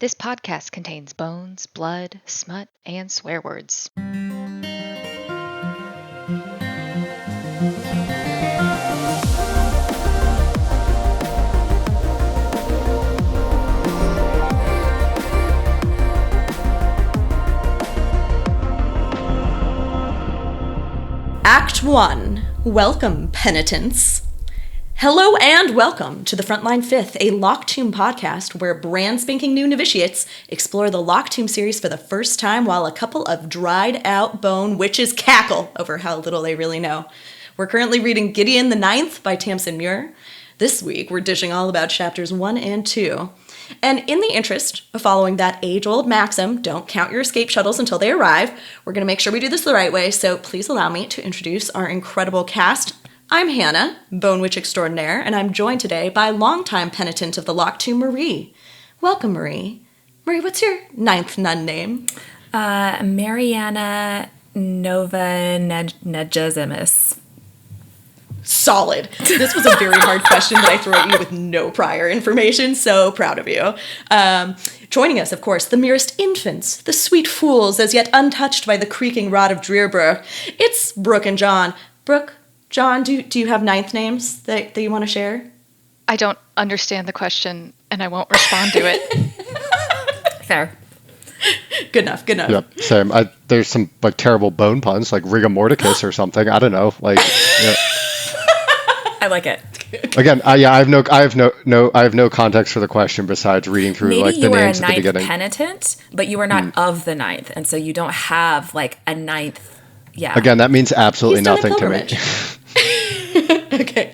This podcast contains bones, blood, smut, and swear words. Act 1. Welcome, penitents. Hello and welcome to the Frontline Fifth, a Lock Tomb podcast where brand spanking new novitiates explore the Lock Tomb series for the first time while a couple of dried out bone witches cackle over how little they really know. We're currently reading Gideon Nav by Tamsin Muir. This week we're dishing all about chapters 1 and 2. And in the interest of following that age-old maxim, don't count your escape shuttles until they arrive, we're going to make sure we do this the right way, so please allow me to introduce our incredible cast. I'm Hannah, Bone Witch Extraordinaire, and I'm joined today by longtime penitent of the Lock Tomb, Marie. Welcome, Marie. Marie, what's your ninth nun name? Mariana Nonagesimus. Solid. This was a very hard question that I threw at you with no prior information, so proud of you. Joining us, of course, the merest infants, the sweet fools as yet untouched by the creaking rod of Drearburgh. It's Brooke and John. Brooke, John, do you have ninth names that you want to share? I don't understand the question, and I won't respond to it. Fair. Good enough. Yep, same. There's some terrible bone puns, like rigor morticus or something. I don't know. Yeah. I like it. Again, I have no context for the question besides reading through Maybe the names at the beginning. Maybe you are a ninth penitent, but you are not of the ninth, and so you don't have a ninth. Yeah. Again, that means absolutely nothing to me. Okay.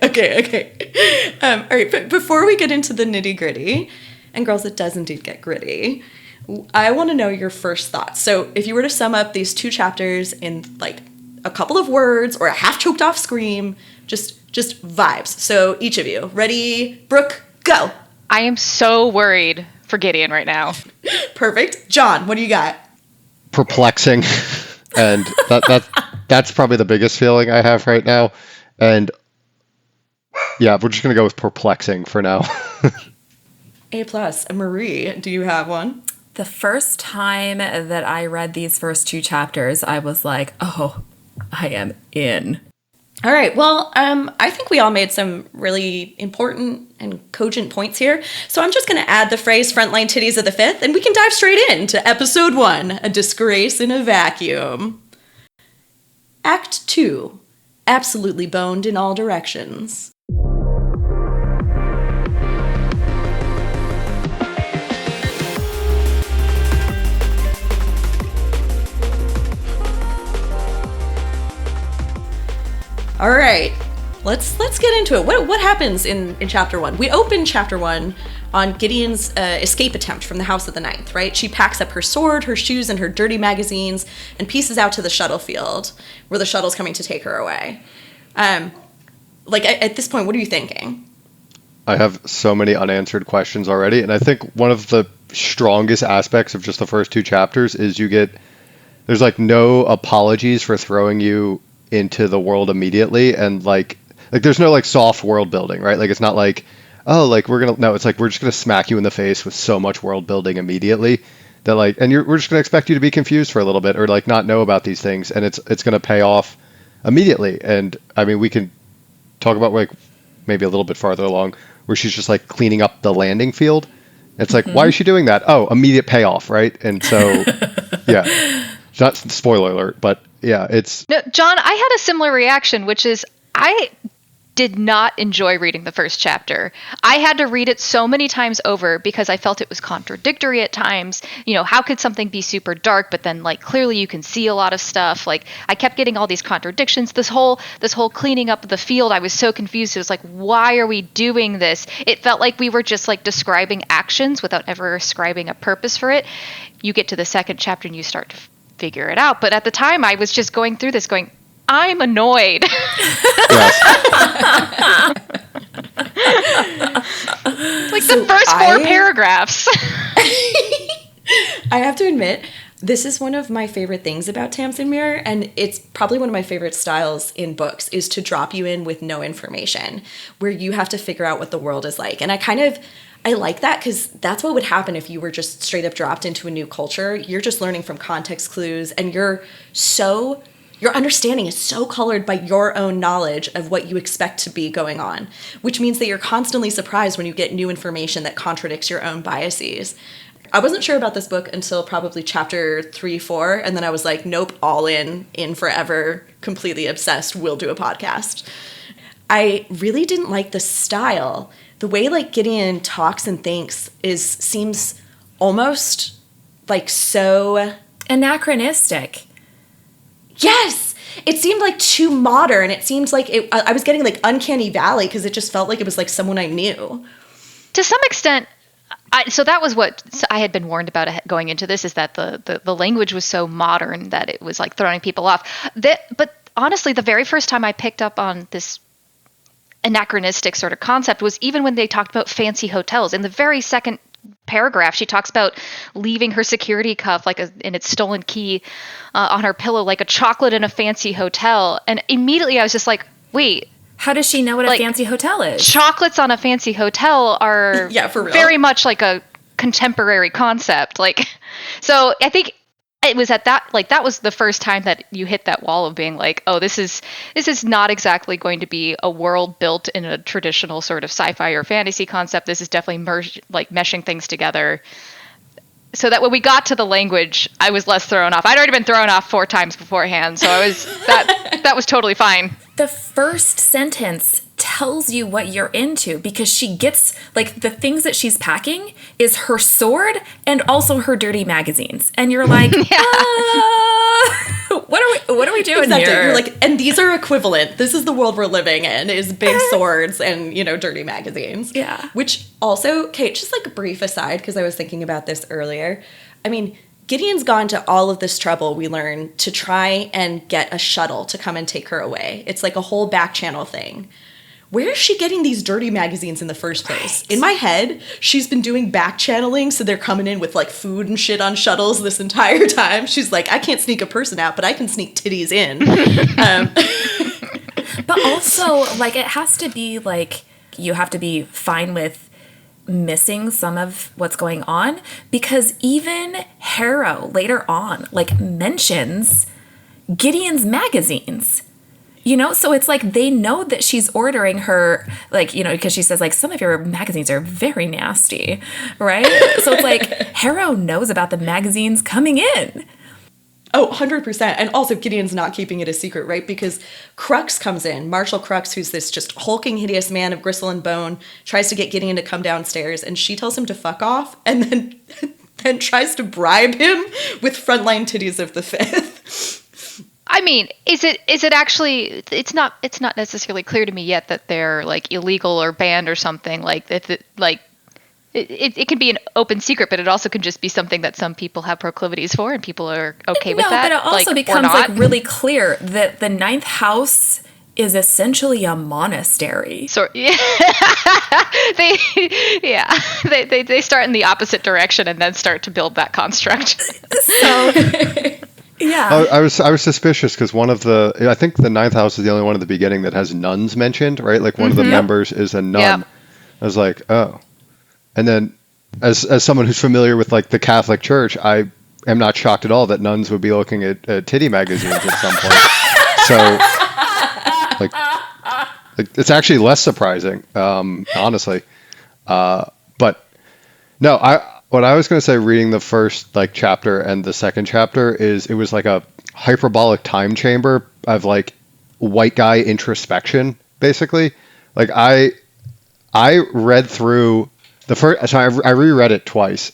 All right, but before we get into the nitty gritty, and girls, it does indeed get gritty, I want to know your first thoughts. So if you were to sum up these two chapters in a couple of words or a half choked off scream, just vibes. So each of you, ready? Brooke, go. I am so worried for Gideon right now. Perfect. John, what do you got? Perplexing, and that's probably the biggest feeling I have right now. And yeah, we're just gonna go with perplexing for now. A+. Marie, do you have one? The first time that I read these first two chapters, I was like, oh, I am in. All right. Well, I think we all made some really important and cogent points here. So I'm just going to add the phrase frontline titties of the fifth, and we can dive straight into episode 1, A Disgrace in a Vacuum. Act 2, absolutely boned in all directions. All right, let's get into it. What happens in chapter 1? We open chapter 1 on Gideon's escape attempt from the House of the Ninth, right? She packs up her sword, her shoes, and her dirty magazines and pieces out to the shuttle field where the shuttle's coming to take her away. At this point, what are you thinking? I have so many unanswered questions already, and I think one of the strongest aspects of just the first two chapters is there's no apologies for throwing you into the world immediately, and there's no soft world building, right? It's not it's we're just gonna smack you in the face with so much world building immediately that we're just gonna expect you to be confused for a little bit or not know about these things, and it's gonna pay off immediately. And I mean, we can talk about maybe a little bit farther along where she's just cleaning up the landing field. It's why is she doing that? Oh, immediate payoff, right? And so yeah, it's not spoiler alert, but yeah, No, John, I had a similar reaction, which is I did not enjoy reading the first chapter. I had to read it so many times over because I felt it was contradictory at times. How could something be super dark, but then clearly you can see a lot of stuff? I kept getting all these contradictions. This whole cleaning up of the field, I was so confused. It was why are we doing this? It felt like we were just describing actions without ever ascribing a purpose for it. You get to the second chapter and you start to figure it out. But at the time, I was just going through this going, I'm annoyed. The first four paragraphs. I have to admit, this is one of my favorite things about Tamsin Muir, and it's probably one of my favorite styles in books, is to drop you in with no information, where you have to figure out what the world is like. And I I like that because that's what would happen if you were just straight up dropped into a new culture. You're just learning from context clues, and your understanding is so colored by your own knowledge of what you expect to be going on, which means that you're constantly surprised when you get new information that contradicts your own biases. I wasn't sure about this book until probably chapter 3, 4, and then I was like, nope, all in forever, completely obsessed, will do a podcast. I really didn't like the style. The way like Gideon talks and thinks seems almost like so anachronistic. Yes, it seemed like too modern. It seemed like I was getting like Uncanny Valley because it just felt like it was like someone I knew. To some extent, so that was what I had been warned about going into this, is that the language was so modern that it was like throwing people off. But honestly, the very first time I picked up on this anachronistic sort of concept was even when they talked about fancy hotels. In the very second paragraph, she talks about leaving her security cuff and its stolen key on her pillow like a chocolate in a fancy hotel. And immediately I was just like, wait. How does she know what a fancy hotel is? Chocolates on a fancy hotel are for real. Very much like a contemporary concept. Like, so I think it was at that was the first time that you hit that wall of being like, oh, this is not exactly going to be a world built in a traditional sort of sci-fi or fantasy concept. This is definitely meshing things together. So that when we got to the language, I was less thrown off. I'd already been thrown off 4 times beforehand, so I was that was totally fine. The first sentence tells you what you're into because she gets, like, the things that she's packing is her sword and also her dirty magazines. And you're like, what are we doing here? You're like, and these are equivalent. This is the world we're living in, is big swords and, dirty magazines. Yeah. Which also, Kate, just like a brief aside, because I was thinking about this earlier. I mean, Gideon's gone to all of this trouble, we learn, to try and get a shuttle to come and take her away. It's like a whole back channel thing. Where is she getting these dirty magazines in the first place? Right. In my head, she's been doing back channeling, so they're coming in with like food and shit on shuttles this entire time. She's like, I can't sneak a person out, but I can sneak titties in. But also, like, it has to be like, you have to be fine with missing some of what's going on, because even Harrow later on like mentions Gideon's magazines, so it's like they know that she's ordering her, like, because she says like, some of your magazines are very nasty, right? So it's like Harrow knows about the magazines coming in. Oh, 100%. And also Gideon's not keeping it a secret, right? Because Crux comes in. Marshall Crux, who's this just hulking, hideous man of gristle and bone, tries to get Gideon to come downstairs, and she tells him to fuck off, and then tries to bribe him with frontline titties of the fifth. I mean, is it actually, it's not necessarily clear to me yet that they're like illegal or banned or something, like it can be an open secret, but it also can just be something that some people have proclivities for and people are okay with that. But it also becomes like really clear that the 9th house is essentially a monastery. So yeah. they start in the opposite direction and then start to build that construct. So yeah. I was suspicious because I think the 9th house is the only one at the beginning that has nuns mentioned, right? Like one of the members is a nun. Yep. I was like, oh. And then, as someone who's familiar with like the Catholic Church, I am not shocked at all that nuns would be looking at titty magazines at some point. So, like, it's actually less surprising, honestly. But no, what I was going to say, reading the first like chapter and the second chapter, is it was like a hyperbolic time chamber of like white guy introspection, basically. Like I read through. So I reread it twice.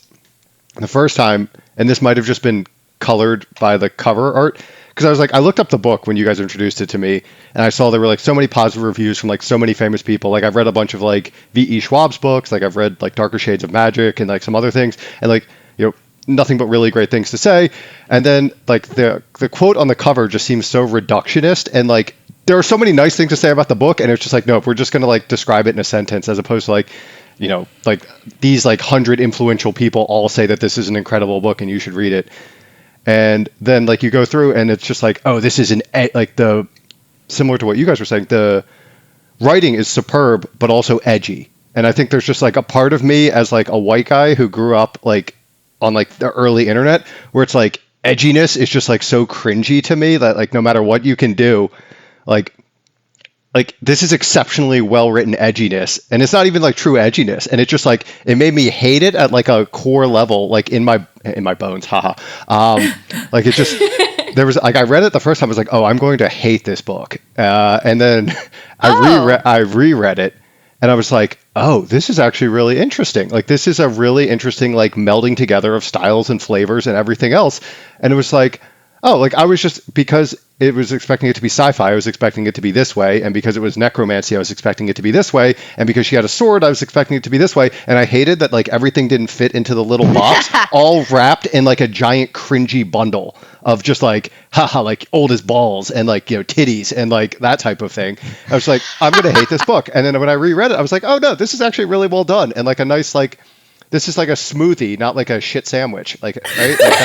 The first time, and this might have just been colored by the cover art, because I was like, I looked up the book when you guys introduced it to me, and I saw there were like so many positive reviews from like so many famous people. Like I've read a bunch of like V.E. Schwab's books, like I've read like Darker Shades of Magic and like some other things, and like, nothing but really great things to say. And then like the quote on the cover just seems so reductionist, and like there are so many nice things to say about the book, and it's just like, nope, we're just gonna like describe it in a sentence, as opposed to like, like these like 100 influential people all say that this is an incredible book and you should read it. And then like you go through and it's just like, oh, this is similar to what you guys were saying, the writing is superb, but also edgy. And I think there's just like a part of me as like a white guy who grew up like on like the early internet where it's like edginess is just like so cringy to me that like no matter what you can do, like this is exceptionally well written edginess, and it's not even like true edginess, and it just like it made me hate it at like a core level, like in my bones, haha. Like it just there was like I read it the first time, I was like, oh, I'm going to hate this book, and then I reread it, and I was like, oh, this is actually really interesting. Like this is a really interesting like melding together of styles and flavors and everything else, and it was like, oh, like I was just because it was expecting it to be sci-fi, I was expecting it to be this way, and because it was necromancy, I was expecting it to be this way, and because she had a sword, I was expecting it to be this way, and I hated that like everything didn't fit into the little box, all wrapped in like a giant cringy bundle of just like, haha, like old as balls and like, you know, titties and like that type of thing. I was like, I'm gonna hate this book, and then when I reread it, I was like, oh no, this is actually really well done, and like a nice like, this is like a smoothie, not like a shit sandwich, like right. Like,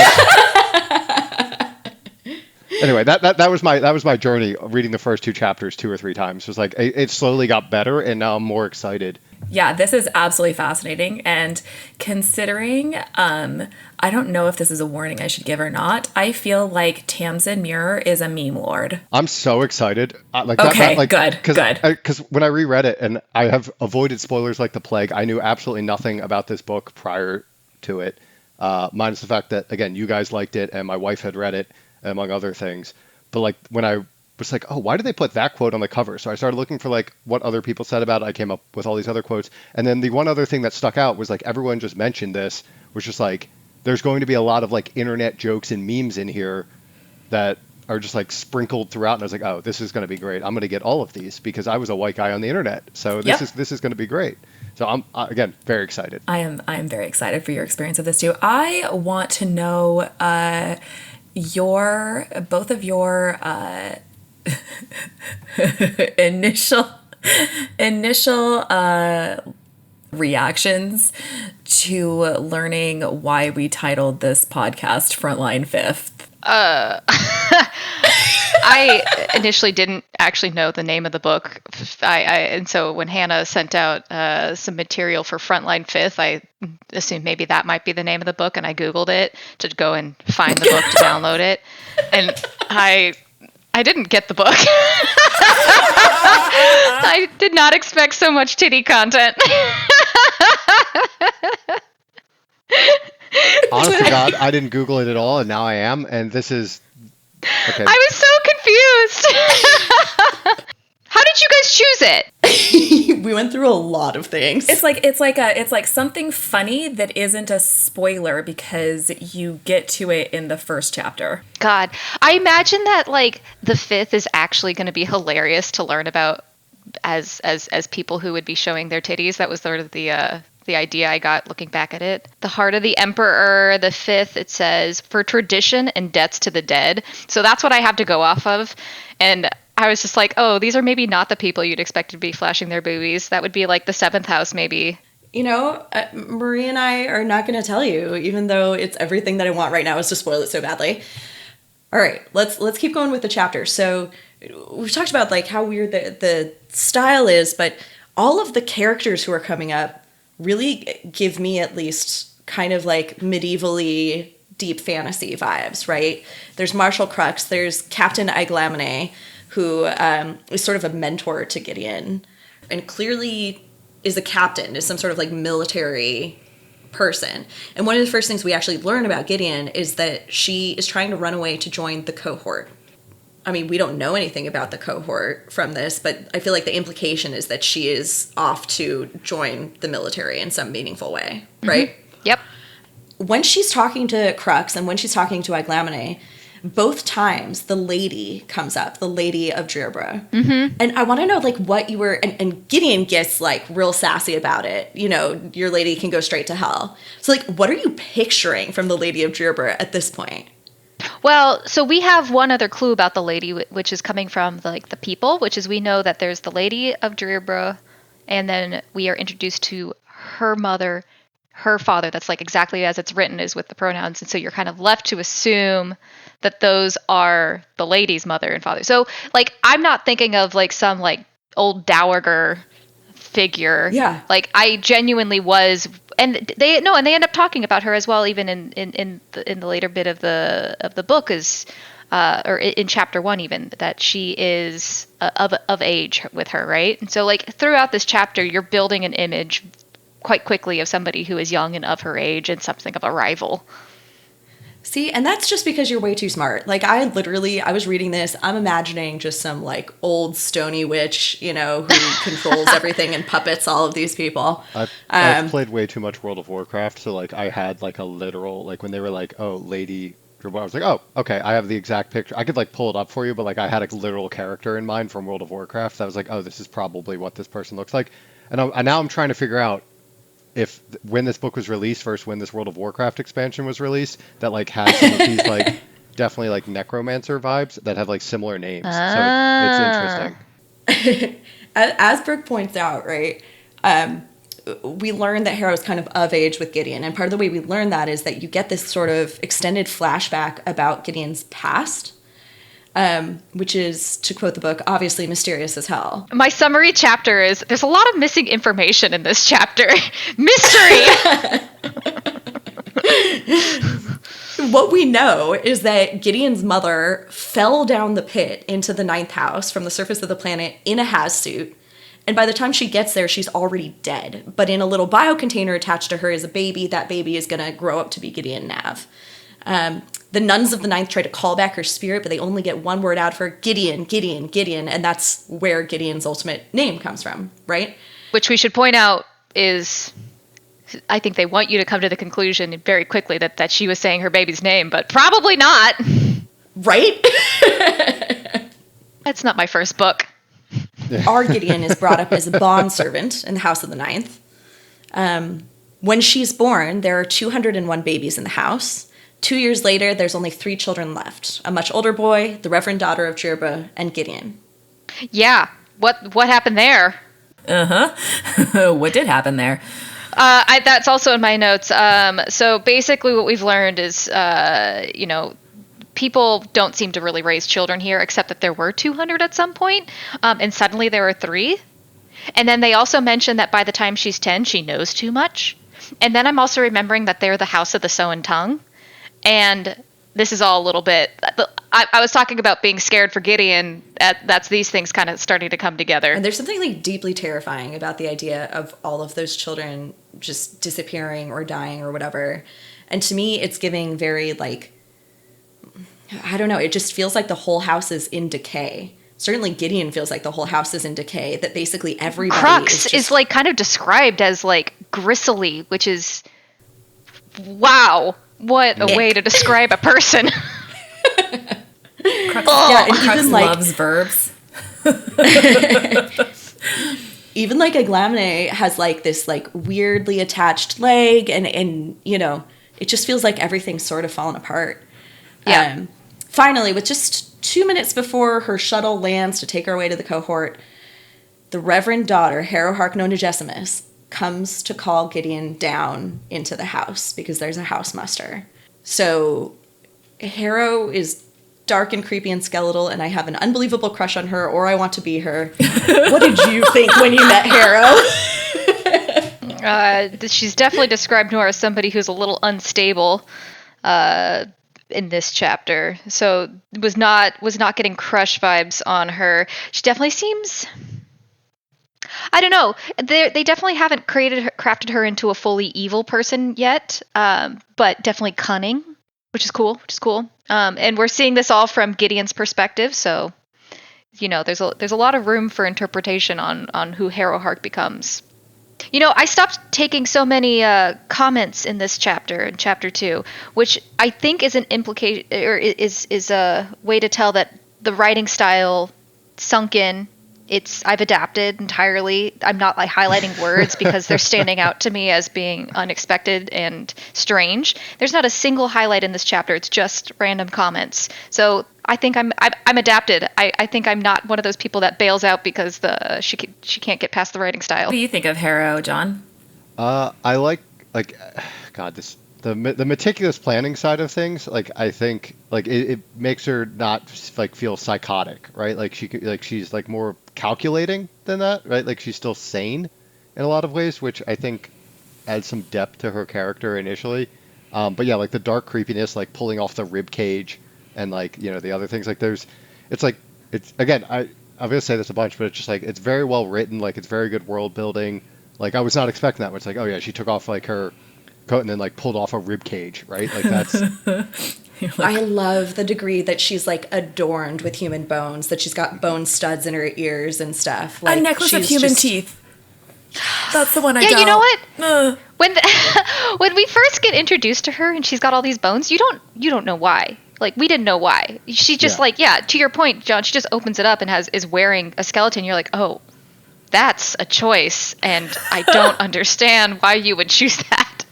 anyway, that was my journey reading the first two chapters 2 or 3 times. It was like it slowly got better, and now I'm more excited. Yeah, this is absolutely fascinating. And considering, I don't know if this is a warning I should give or not. I feel like Tamsin Muir is a meme lord. I'm so excited. Good. Because when I reread it, and I have avoided spoilers like the plague, I knew absolutely nothing about this book prior to it, minus the fact that, again, you guys liked it, and my wife had read it, among other things. But like when I was like, oh, why did they put that quote on the cover? So I started looking for like what other people said about it. I came up with all these other quotes. And then the one other thing that stuck out was like everyone just mentioned this, was just like there's going to be a lot of like internet jokes and memes in here that are just like sprinkled throughout. And I was like, oh, this is going to be great. I'm going to get all of these because I was a white guy on the internet. So this is going to be great. So I'm again very excited. I am very excited for your experience of this too. I want to know both of your initial reactions to learning why we titled this podcast Frontline Fifth. I initially didn't actually know the name of the book. And so when Hannah sent out some material for Frontline Fifth, I assumed maybe that might be the name of the book, and I Googled it to go and find the book to download it. And I didn't get the book. I did not expect so much titty content. Honest to God, I didn't Google it at all, and now I am, and this is okay. I was so confused. How did you guys choose it? We went through a lot of things. It's like something funny that isn't a spoiler because you get to it in the first chapter. God, I imagine that like the fifth is actually going to be hilarious to learn about as people who would be showing their titties. That was sort of the idea I got looking back at it. The Heart of the Emperor, the fifth, it says, for tradition and debts to the dead. So that's what I have to go off of. And I was just like, oh, these are maybe not the people you'd expect to be flashing their boobies. That would be like the seventh house, maybe. You know, Marie and I are not going to tell you, even though it's everything that I want right now is to spoil it so badly. All right, let's keep going with the chapter. So we've talked about like how weird the style is, but all of the characters who are coming up really give me at least kind of like medievally deep fantasy vibes, right? There's Marshal Crux, there's Captain Iglamine, who is sort of a mentor to Gideon, and clearly is a captain, is some sort of like military person. And one of the first things we actually learn about Gideon is that she is trying to run away to join the cohort. I mean, we don't know anything about the cohort from this, but I feel like the implication is that she is off to join the military in some meaningful way, right? Mm-hmm. Yep. When she's talking to Crux and when she's talking to Iglamine, both times the lady comes up, the lady of Drearburgh. Mm-hmm. And I want to know, like, what you were... And Gideon gets, like, real sassy about it. You know, your lady can go straight to hell. So, like, what are you picturing from the lady of Drearburgh at this point? Well, so we have one other clue about the lady, which is coming from the people, which is we know that there's the lady of Drearburgh, and then we are introduced to her mother, her father. That's like exactly as it's written, is with the pronouns. And so you're kind of left to assume that those are the lady's mother and father. So like, I'm not thinking of like some like old dowager figure. Yeah. Like I genuinely was, and they end up talking about her as well, even in the later bit of the book is, or in chapter 1 even, that she is of age with her, right? And so like throughout this chapter, you're building an image quite quickly of somebody who is young and of her age and something of a rival. See, and that's just because you're way too smart. Like, I was reading this, I'm imagining just some, like, old stony witch, you know, who controls everything and puppets all of these people. I've played way too much World of Warcraft, so, like, I had, like, a literal, like, when they were like, oh, Lady Drearburgh, I was like, oh, okay, I have the exact picture. I could, like, pull it up for you, but, like, I had a literal character in mind from World of Warcraft. I was like, oh, this is probably what this person looks like. And now I'm trying to figure out if when this book was released versus when this World of Warcraft expansion was released, that like has some of these like definitely like necromancer vibes that have like similar names. So it's interesting. As Brooke points out, right, we learn that Harrow's kind of age with Gideon. And part of the way we learn that is that you get this sort of extended flashback about Gideon's past, which is, to quote the book, obviously mysterious as hell. My summary chapter is, there's a lot of missing information in this chapter. Mystery! What we know is that Gideon's mother fell down the pit into the 9th house from the surface of the planet in a Has-suit. And by the time she gets there, she's already dead. But in a little biocontainer attached to her is a baby. That baby is going to grow up to be Gideon Nav. The nuns of the 9th try to call back her spirit, but they only get one word out of her, Gideon, Gideon, Gideon, and that's where Gideon's ultimate name comes from, right? Which we should point out is, I think they want you to come to the conclusion very quickly that she was saying her baby's name, but probably not. Right? That's not my first book. Our Gideon is brought up as a bondservant in the house of the 9th. When she's born, there are 201 babies in the house. 2 years later, there's only 3 children left. A much older boy, the Reverend daughter of Drearburgh, and Gideon. Yeah. What happened there? Uh-huh. What did happen there? That's also in my notes. So basically what we've learned is, people don't seem to really raise children here, except that there were 200 at some point, and suddenly there are 3. And then they also mention that by the time she's 10, she knows too much. And then I'm also remembering that they're the house of the sewn tongue. And this is all a little bit... I was talking about being scared for Gideon. That's these things kind of starting to come together. And there's something like deeply terrifying about the idea of all of those children just disappearing or dying or whatever. And to me, it's giving very like... I don't know. It just feels like the whole house is in decay. Certainly Gideon feels like the whole house is in decay. That basically everybody Crux is like kind of described as like gristly, which is... Wow. What a way to describe a person. Crux, yeah, and Crux even loves verbs. Even like Aglamne has like this like weirdly attached leg and you know, it just feels like everything's sort of fallen apart. Yeah. Finally, with just 2 minutes before her shuttle lands to take her away to the cohort, the Reverend daughter, Harrowhark Nonagesimus, comes to call Gideon down into the house because there's a house muster. So Harrow is dark and creepy and skeletal, and I have an unbelievable crush on her, or I want to be her. What did you think when you met Harrow? She's definitely described more as somebody who's a little unstable in this chapter. So was not getting crush vibes on her. She definitely seems... I don't know. They definitely haven't crafted her into a fully evil person yet, but definitely cunning, which is cool. And we're seeing this all from Gideon's perspective, so you know, there's a lot of room for interpretation on who Harrowhark becomes. You know, I stopped taking so many comments in this chapter, in chapter 2, which I think is an implication or is a way to tell that the writing style sunk in. I've adapted entirely. I'm not like highlighting words because they're standing out to me as being unexpected and strange. There's not a single highlight in this chapter. It's just random comments. So I think I'm adapted. I think I'm not one of those people that bails out because she can't get past the writing style. What do you think of Harrow, John? I like God, the meticulous planning side of things. Like I think like it makes her not like feel psychotic, right? Like she's like more calculating than that, right? Like she's still sane. in a lot of ways, which I think adds some depth to her character initially. But yeah, like the dark creepiness, like pulling off the rib cage, and like the other things. Like it's like it's again. I'm gonna say this a bunch, but it's just like it's very well written. Like it's very good world building. Like I was not expecting that. It's like, oh yeah, she took off like her coat and then like pulled off a rib cage, right? Like that's. I love the degree that she's like adorned with human bones. That she's got bone studs in her ears and stuff. Like, a necklace of human teeth. That's the one I got. Yeah, you know what? When we first get introduced to her and she's got all these bones, you don't know why. Like we didn't know why. She just to your point, John, she just opens it up and is wearing a skeleton. You're like, "Oh, that's a choice." And I don't understand why you would choose that.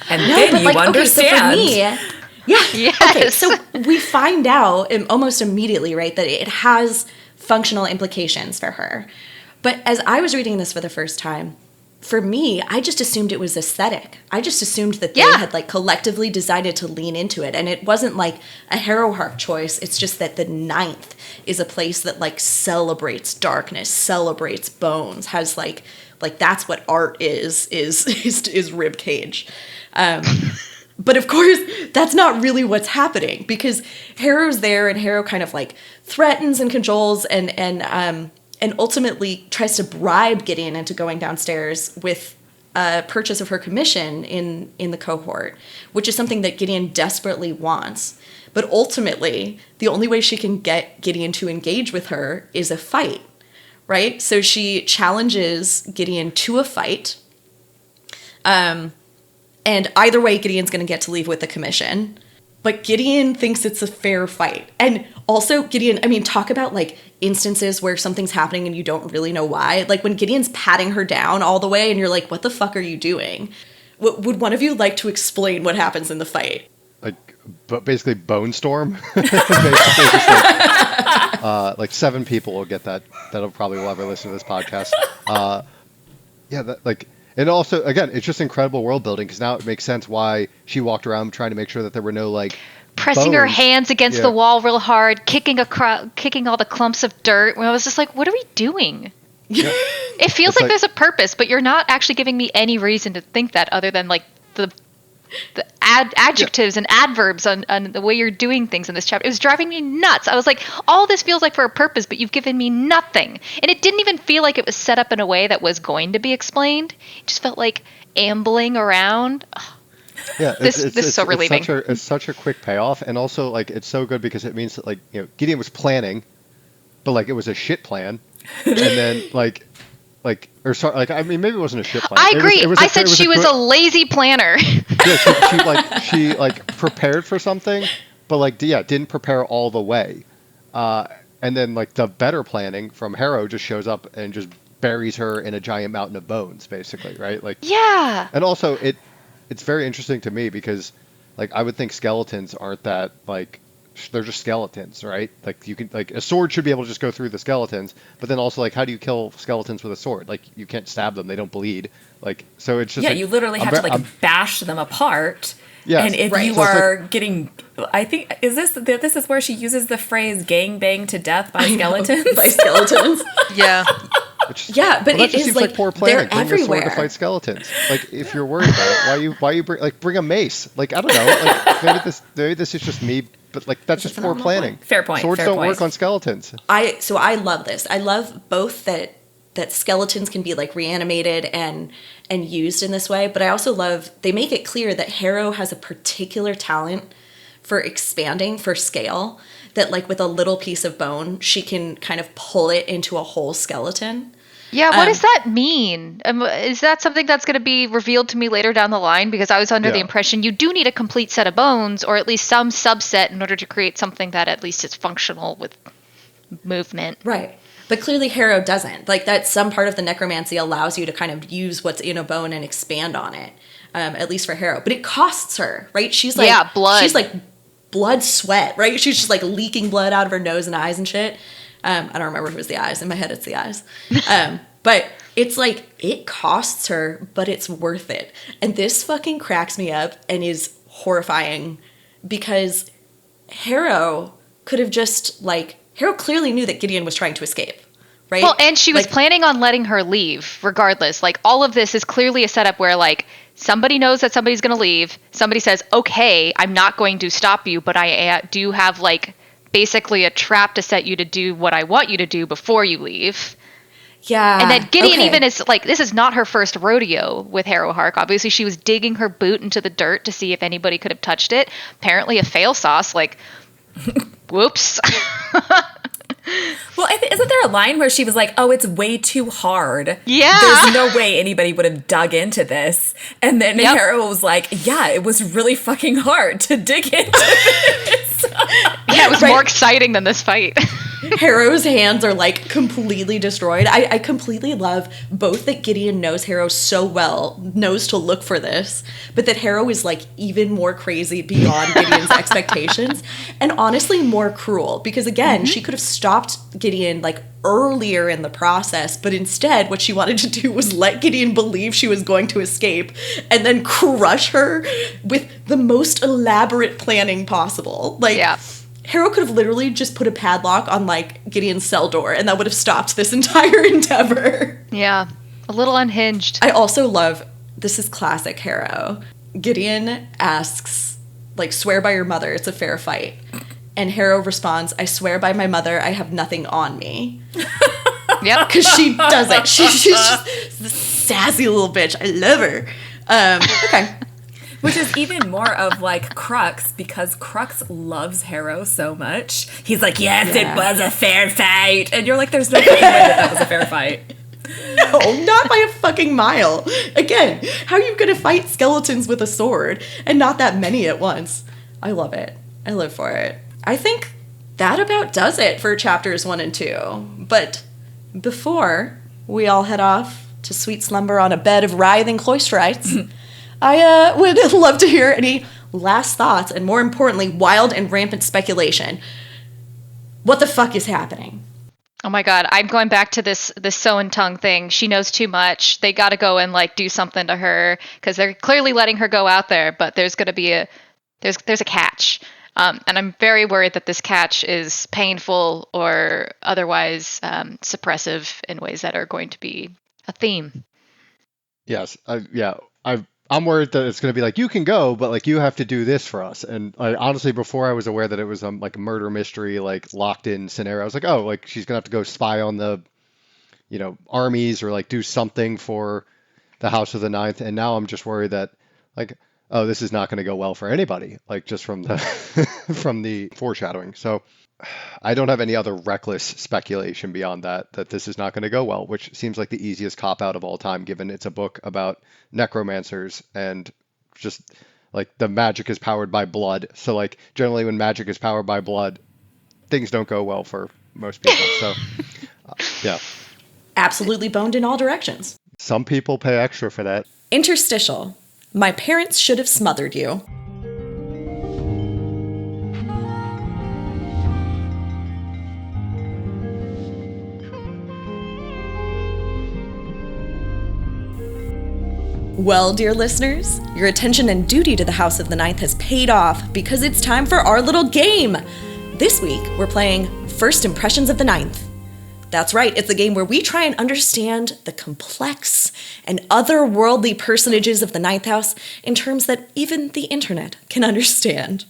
And then you understand. Okay, so for me, Yes. Okay, so we find out almost immediately, right, that it has functional implications for her. But as I was reading this for the first time, for me, I just assumed it was aesthetic. I just assumed that they had like collectively decided to lean into it. And it wasn't like a Harrowhark choice. It's just that the 9th is a place that like celebrates darkness, celebrates bones, has like that's what art is ribcage. But of course, that's not really what's happening, because Harrow's there and Harrow kind of like threatens and cajoles and ultimately tries to bribe Gideon into going downstairs with a purchase of her commission in the cohort, which is something that Gideon desperately wants. But ultimately, the only way she can get Gideon to engage with her is a fight, right? So she challenges Gideon to a fight. And either way, Gideon's going to get to leave with the commission. But Gideon thinks it's a fair fight. And also, Gideon, I mean, talk about like instances where something's happening and you don't really know why. Like when Gideon's patting her down all the way and you're like, what the fuck are you doing? Would one of you like to explain what happens in the fight? But basically Bone Storm. Basically just like 7 people will get that. That'll probably will ever listen to this podcast. And also, again, it's just incredible world building, because now it makes sense why she walked around trying to make sure that there were no like pressing bones. her hands against the wall real hard, kicking all the clumps of dirt. I was just like, what are we doing? Yeah. It feels like there's a purpose, but you're not actually giving me any reason to think that, other than like the adjectives and adverbs on the way you're doing things in this chapter. It was driving me nuts. I was like, all this feels like for a purpose, but you've given me nothing. And it didn't even feel like it was set up in a way that was going to be explained. It just felt like ambling around. Yeah, this is so relieving. It's such a quick payoff, and also like it's so good because it means that like Gideon was planning, but like it was a shit plan, and then I mean maybe it wasn't a shit plan. I agree. I said she was a lazy planner. Yeah, she prepared for something, but didn't prepare all the way, and then like the better planning from Harrow just shows up and just buries her in a giant mountain of bones, basically, right? Like yeah. And also it's very interesting to me because like I would think skeletons aren't that like they're just skeletons, right? Like you can a sword should be able to just go through the skeletons, but then also like how do you kill skeletons with a sword? Like you can't stab them; they don't bleed. Like so it's just you literally have to bash them apart. Yes, and if you are getting, I think this is where she uses the phrase "gang bang to death by skeletons." By skeletons, yeah. But that it just is seems like poor planning. they're Bring everywhere. your sword to fight skeletons. Like if you're worried about it, why you bring a mace? Like I don't know. Like maybe this is just me, but like that's just poor planning. Fair point. Swords don't work on skeletons. I love this. I love both that skeletons can be like reanimated and used in this way, but I also love they make it clear that Harrow has a particular talent for expanding for scale, that like with a little piece of bone she can kind of pull it into a whole skeleton. Yeah, what does that mean? Is that something that's going to be revealed to me later down the line? Because I was under the impression you do need a complete set of bones, or at least some subset, in order to create something that at least is functional with movement. Right. But clearly Harrow doesn't. Like that some part of the necromancy allows you to kind of use what's in a bone and expand on it, at least for Harrow. But it costs her, right? She's like blood. She's like blood sweat, right? She's just like leaking blood out of her nose and eyes and shit. I don't remember if it was the eyes. In my head, it's the eyes. But it's like, it costs her, but it's worth it. And this fucking cracks me up and is horrifying because Harrow could have just Harrow clearly knew that Gideon was trying to escape, right? Well, and she was Like, planning on letting her leave regardless. Like, all of this is clearly a setup where, like, somebody knows that somebody's going to leave. Somebody says, okay, I'm not going to stop you, but I do have, like, basically a trap to set you to do what I want you to do before you leave. yeah. And then Gideon okay. even is, like, this is not her first rodeo with Harrowhark. Obviously, she was digging her boot into the dirt to see if anybody could have touched it. Apparently a fail sauce, like, whoops. Well, isn't there a line where she was like, "Oh, it's way too hard. Yeah. There's no way anybody would have dug into this." And then Yep. Harrow was like, "Yeah, it was really fucking hard to dig into this." Yeah, it was Right. more exciting than this fight. Harrow's hands are like completely destroyed. I completely love both that Gideon knows Harrow so well, knows to look for this, but that Harrow is like even more crazy beyond Gideon's expectations, and honestly more cruel, because again, she could have stopped Gideon like earlier in the process, but instead what she wanted to do was let Gideon believe she was going to escape and then crush her with the most elaborate planning possible. Like, Yeah. Harrow could have literally just put a padlock on, like, Gideon's cell door, and that would have stopped this entire endeavor. Yeah, a little unhinged. I also love, this is classic Harrow. Gideon asks, like, swear by your mother, it's a fair fight. And Harrow responds, I swear by my mother, I have nothing on me. Yep. Because she doesn't. She's just this sassy little bitch. I love her. Okay. Which is even more of like Crux, because Crux loves Harrow so much. He's like, "Yes, Yeah. it was a fair fight," and you're like, "There's no fucking way that was a fair fight." No, not by a fucking mile. Again, how are you going to fight skeletons with a sword and not that many at once? I love it. I live for it. I think that about does it for chapters 1 and 2. But before we all head off to sweet slumber on a bed of writhing cloisterites, I would love to hear any last thoughts and, more importantly, wild and rampant speculation. What the fuck is happening? Oh my god, I'm going back to this sewn tongue thing. She knows too much. They got to go and like do something to her because they're clearly letting her go out there. But there's going to be there's a catch, and I'm very worried that this catch is painful or otherwise suppressive in ways that are going to be a theme. Yes, I'm worried that it's going to be like, you can go, but like you have to do this for us. And honestly, before I was aware that it was like a murder mystery, like locked in scenario, I was like, oh, like she's going to have to go spy on the, armies or like do something for the House of the Ninth. And now I'm just worried that like, oh, this is not going to go well for anybody, like just from the from the foreshadowing. So I don't have any other reckless speculation beyond that this is not going to go well, which seems like the easiest cop out of all time, given it's a book about necromancers and just like the magic is powered by blood. So like generally when magic is powered by blood, things don't go well for most people. So yeah, Absolutely boned in all directions. some people pay extra for that. Interstitial. My parents should have smothered you. Well, dear listeners, your attention and duty to the House of the Ninth has paid off because it's time for our little game. This week, we're playing First Impressions of the Ninth. That's right, it's a game where we try and understand the complex and otherworldly personages of the Ninth House in terms that even the internet can understand.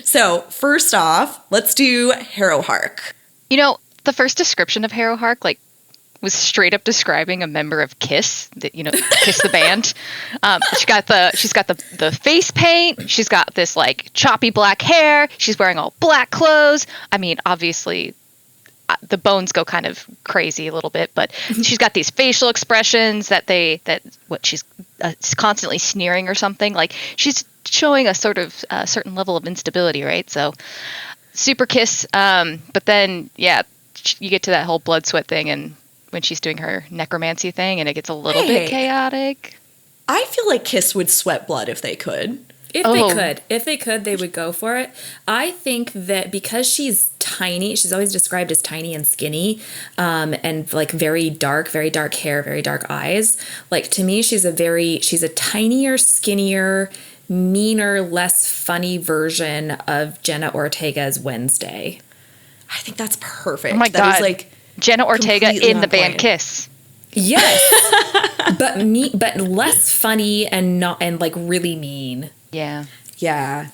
So, first off, let's do Harrowhark. The first description of Harrowhark, like, was straight up describing a member of Kiss, Kiss the band. She's got the face paint. She's got this like choppy black hair. She's wearing all black clothes. I mean, obviously, the bones go kind of crazy a little bit, but she's got these facial expressions she's constantly sneering or something. Like she's showing a sort of certain level of instability, right? So super Kiss. But then, yeah, you get to that whole blood sweat thing and when she's doing her necromancy thing and it gets a little bit chaotic. I feel like Kiss would sweat blood if they could. If they could, they would go for it. I think that because she's tiny, she's always described as tiny and skinny, and like very dark hair, very dark eyes. Like to me, she's a tinier, skinnier, meaner, less funny version of Jenna Ortega's Wednesday. I think that's perfect. Oh my God. That is like Jenna Ortega Completely in the on band point. Kiss. Yes. but less funny and not, and like really mean. Yeah. Yeah.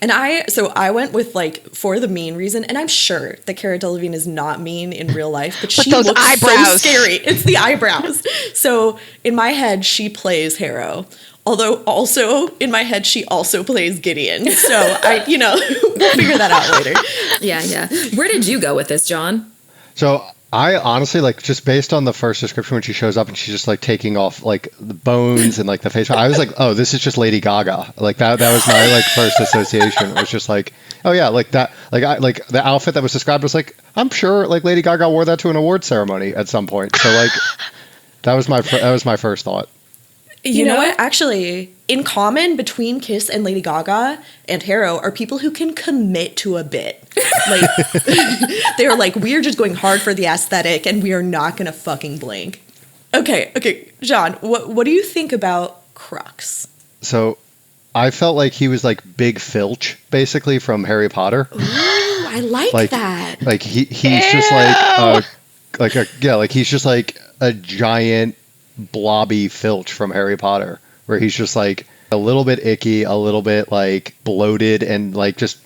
And I went with like for the mean reason, and I'm sure that Cara Delevingne is not mean in real life, but she those looks so eyebrows. scary. It's the eyebrows. So in my head, she plays Harrow. Although also in my head, she also plays Gideon. So we'll figure that out later. Yeah. Where did you go with this, John? So I honestly, like, just based on the first description when she shows up and she's just like taking off like the bones and like the face, I was like, oh, this is just Lady Gaga. Like that was my like first association. It was just like, oh yeah, like that, like the outfit that was described was like, I'm sure like Lady Gaga wore that to an award ceremony at some point. So like that was my first thought. You know what? Actually, in common between Kiss and Lady Gaga and Harrow are people who can commit to a bit. Like, they're like, we're just going hard for the aesthetic and we are not going to fucking blink. Okay, John, what do you think about Crux? So I felt like he was like Big Filch, basically, from Harry Potter. Ooh, I like that. Like he's just like he's just like a giant blobby Filch from Harry Potter, where he's just like a little bit icky, a little bit like bloated, and like just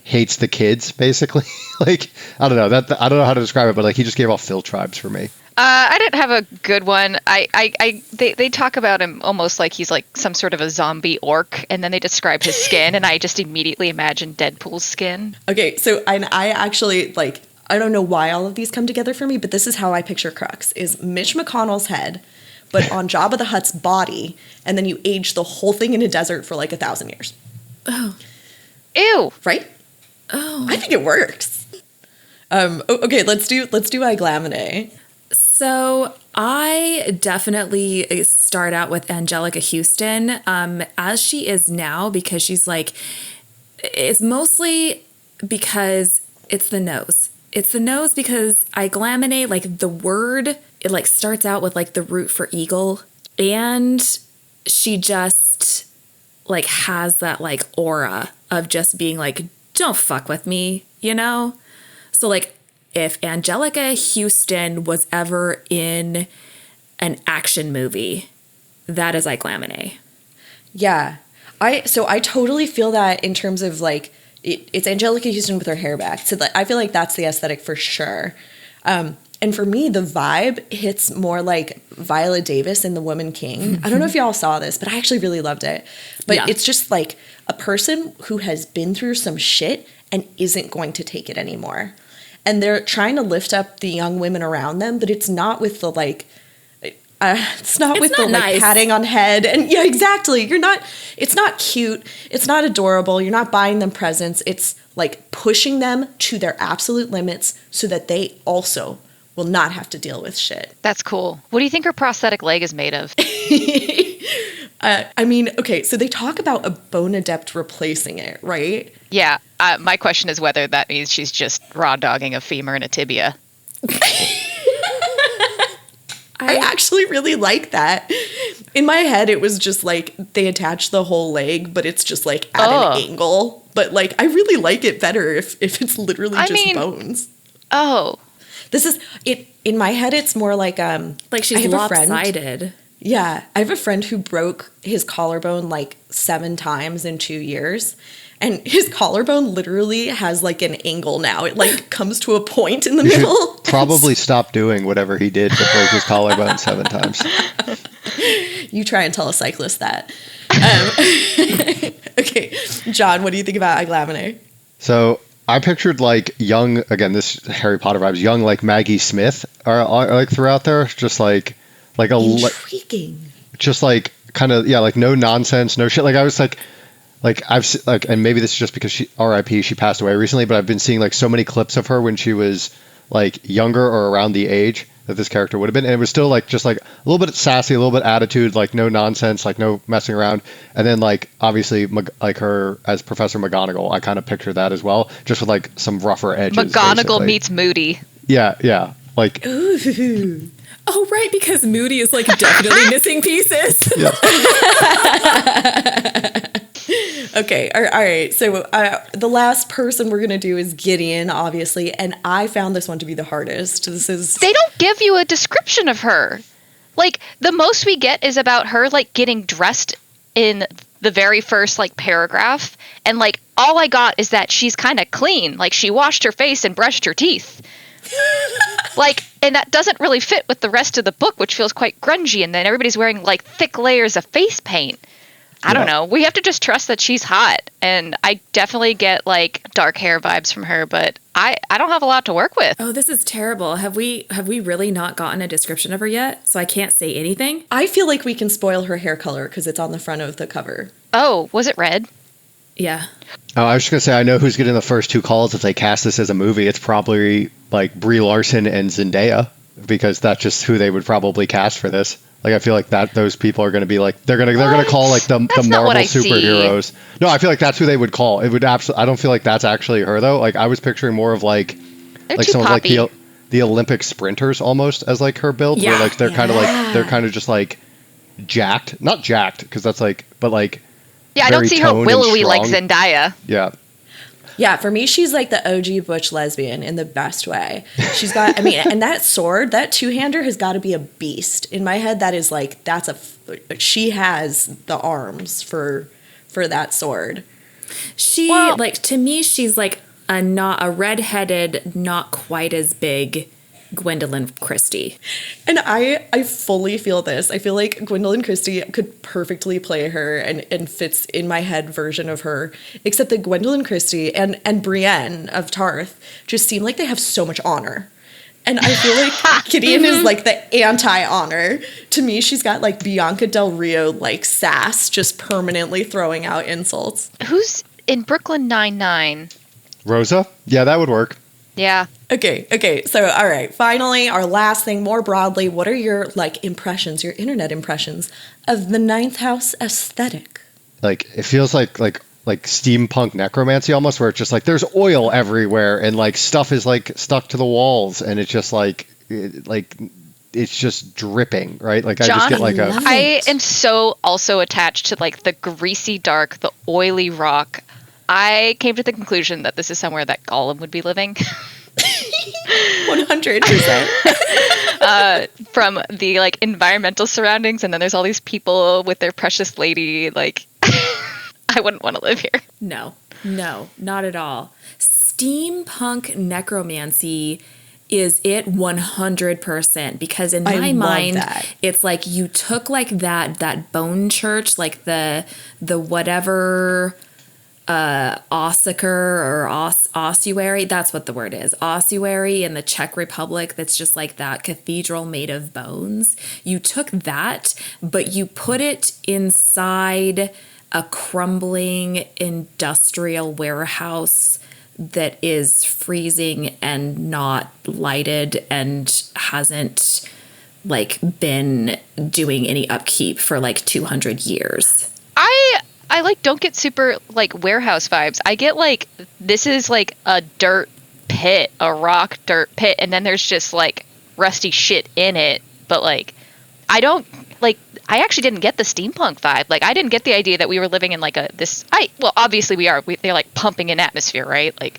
hates the kids, basically. Like I don't know I don't know how to describe it, but like he just gave off Filch vibes for me. I didn't have a good one. They talk about him almost like he's like some sort of a zombie orc, and then they describe his skin, and I just immediately imagined Deadpool's skin. Okay, so I actually like, I don't know why all of these come together for me, but this is how I picture Crux: is Mitch McConnell's head, but on Jabba the Hutt's body, and then you age the whole thing in a desert for like 1,000 years. Oh. Ew. Right? Oh. I think it works. Okay, let's do Iglamine. So I definitely start out with Angelica Houston, as she is now, because she's like, it's mostly because it's the nose. It's the nose because Iglamine, like the word, it like starts out with like the root for eagle, and she just like has that like aura of just being like, don't fuck with me, you know? So like, if Angelica Houston was ever in an action movie, that is Iglamine. Yeah. I totally feel that in terms of like, it's Angelica Houston with her hair back. So I feel like that's the aesthetic for sure. And for me, the vibe hits more like Viola Davis in The Woman King. I don't know if y'all saw this, but I actually really loved it. But yeah, it's just like a person who has been through some shit and isn't going to take it anymore. And they're trying to lift up the young women around them, but it's not with the like, it's not nice. Like patting on head. And yeah, exactly. It's not cute. It's not adorable. You're not buying them presents. It's like pushing them to their absolute limits so that they also will not have to deal with shit. That's cool. What do you think her prosthetic leg is made of? I mean, okay, so they talk about a bone adept replacing it, right? Yeah. My question is whether that means she's just raw dogging a femur and a tibia. I actually really like that. In my head, it was just like they attach the whole leg, but it's just like at an angle. But like, I really like it better if it's literally just bones. Oh. This is it. In my head, it's more like she's lopsided. Yeah, I have a friend who broke his collarbone like 7 times in 2 years. And his collarbone literally has like an angle now. It like comes to a point in the middle. Probably stop doing whatever he did to break his collarbone 7 times. You try and tell a cyclist that. Okay, John, what do you think about Iglamine? So I pictured like young, again, this Harry Potter vibes, young like Maggie Smith are like throughout there, just like a intriguing, just like kind of, yeah, like no nonsense, no shit. Like I was like I've like, and maybe this is just because she R.I.P. she passed away recently, but I've been seeing like so many clips of her when she was like younger or around the age that this character would have been, and it was still like just like a little bit sassy, a little bit attitude, like no nonsense, like no messing around. And then like obviously like her as Professor McGonagall, I kind of picture that as well, just with like some rougher edges. McGonagall basically. Meets Moody. Yeah, like. Ooh. Oh, right, because Moody is like definitely missing pieces. Okay, all right. So the last person we're going to do is Gideon, obviously, and I found this one to be the hardest. They don't give you a description of her. Like, the most we get is about her, like, getting dressed in the very first, like, paragraph, and, like, all I got is that she's kind of clean. Like, she washed her face and brushed her teeth. Like, and that doesn't really fit with the rest of the book, which feels quite grungy, and then everybody's wearing, like, thick layers of face paint. I don't know. We have to just trust that she's hot, and I definitely get, like, dark hair vibes from her, but I don't have a lot to work with. Oh, this is terrible. Have we really not gotten a description of her yet? So I can't say anything? I feel like we can spoil her hair color because it's on the front of the cover. Oh, was it red? Yeah. Oh, I was just going to say, I know who's getting the first two calls if they cast this as a movie. It's probably, like, Brie Larson and Zendaya, because that's just who they would probably cast for this. Like, I feel like that those people are going to be like, they're going to call, like, the Marvel superheroes. No, I feel like that's who they would call. It would absolutely. I don't feel like that's actually her, though. Like, I was picturing more of, like some of, like, the Olympic sprinters almost as, like, her build. Yeah. Where, like, they're kind of just, like, jacked. Not jacked, because that's, like, but, like, yeah, I don't see her willowy like Zendaya. Yeah. Yeah, for me, she's like the OG butch lesbian in the best way. She's got, I mean, and that sword, that two-hander has got to be a beast. In my head, that is like, she has the arms for that sword. To me, she's like a redheaded, not quite as big Gwendolyn Christie. And I fully feel this. I feel like Gwendolyn Christie could perfectly play her and fits in my head version of her, except that Gwendolyn Christie and Brienne of Tarth just seem like they have so much honor. And I feel like Gideon is like the anti-honor. To me, she's got like Bianca Del Rio like sass, just permanently throwing out insults. Who's in Brooklyn Nine-Nine? Rosa? Yeah, that would work. Yeah. Okay. So, all right. Finally, our last thing, more broadly, what are your like impressions, your internet impressions of the Ninth House aesthetic? Like, it feels like steampunk necromancy almost, where it's just like there's oil everywhere and like stuff is like stuck to the walls and it's just like it's just dripping, right? Like, John, I just get like I am so also attached to like the greasy dark, the oily rock. I came to the conclusion that this is somewhere that Gollum would be living. 100%. From the like environmental surroundings, and then there's all these people with their precious lady. Like, I wouldn't want to live here. No, not at all. Steampunk necromancy is it 100%, because in my mind it's like you took like that bone church, like the whatever ossuary or ossuary, that's what the word is, ossuary in the Czech Republic, that's just like that cathedral made of bones. You took that, but you put it inside a crumbling industrial warehouse that is freezing and not lighted and hasn't like been doing any upkeep for like 200 years. I like don't get super like warehouse vibes. I get like this is like a dirt pit, a rock dirt pit, and then there's just like rusty shit in it. But like I actually didn't get the steampunk vibe. Like, I didn't get the idea that we were living in like obviously we are. They're like pumping an atmosphere, right? Like,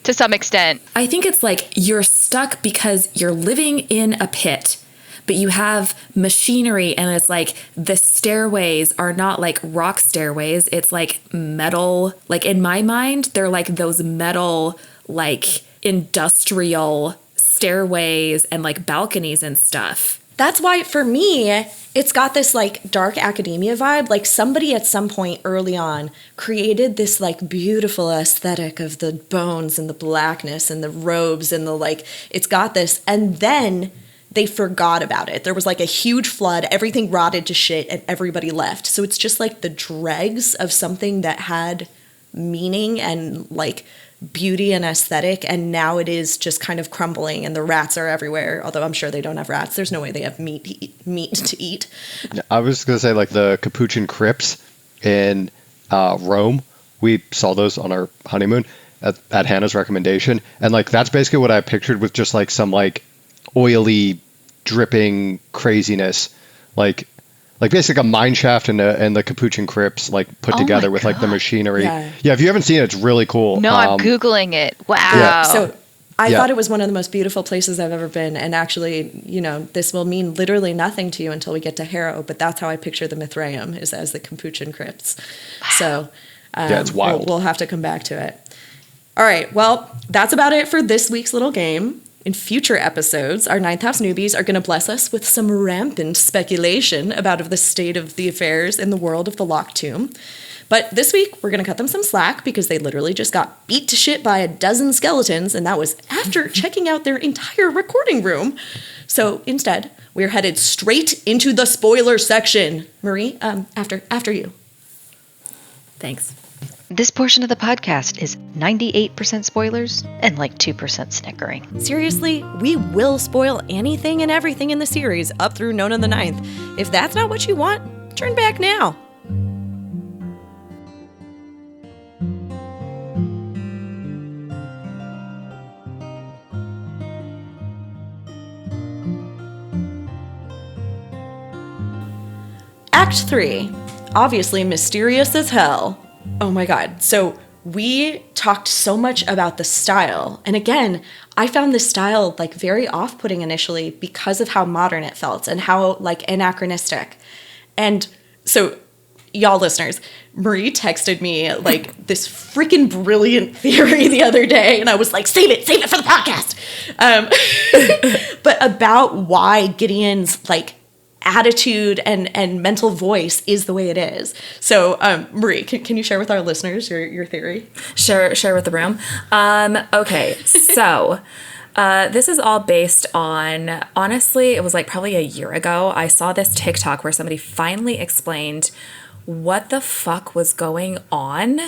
to some extent. I think it's like you're stuck because you're living in a pit, but you have machinery, and it's like the stairways are not like rock stairways. It's like metal. Like, in my mind, they're like those metal, like industrial stairways and like balconies and stuff. That's why, for me, it's got this like dark academia vibe. Like, somebody at some point early on created this like beautiful aesthetic of the bones and the blackness and the robes and the like, it's got this, and then they forgot about it. There was like a huge flood, everything rotted to shit, and everybody left. So it's just like the dregs of something that had meaning and like beauty and aesthetic, and now it is just kind of crumbling, and the rats are everywhere. Although I'm sure they don't have rats. There's no way they have meat to eat. I was going to say, like, the Capuchin crypts in Rome. We saw those on our honeymoon at Hannah's recommendation. And, like, that's basically what I pictured, with just, like, some, like, oily, dripping craziness. Like like basically a mine shaft and the Capuchin crypts like put Oh together my with like the God. machinery. Yeah. If you haven't seen it, it's really cool. No, I'm Googling it. Wow. Yeah. So I Yeah. thought it was one of the most beautiful places I've ever been. And actually, this will mean literally nothing to you until we get to Harrow, but that's how I picture the Mithraeum, is as the Capuchin crypts. So it's wild. We'll have to come back to it. All right, well, that's about it for this week's little game. In future episodes, our Ninth House newbies are going to bless us with some rampant speculation about the state of the affairs in the world of the Locked Tomb. But this week, we're going to cut them some slack because they literally just got beat to shit by a dozen skeletons, and that was after checking out their entire recording room. So instead, we're headed straight into the spoiler section. Marie, after you. Thanks. This portion of the podcast is 98% spoilers and like 2% snickering. Seriously, we will spoil anything and everything in the series up through Nona the Ninth. If that's not what you want, turn back now. Act 3. Obviously mysterious as hell. Oh my god. So we talked so much about the style. And again, I found the style like very off-putting initially because of how modern it felt and how like anachronistic. And so y'all listeners, Marie texted me like this freaking brilliant theory the other day, and I was like, save it for the podcast. But about why Gideon's like attitude and mental voice is the way it is. So, Marie, can you share with our listeners your theory? Share with the room. Okay, so this is all based on, honestly, it was like probably a year ago, I saw this TikTok where somebody finally explained what the fuck was going on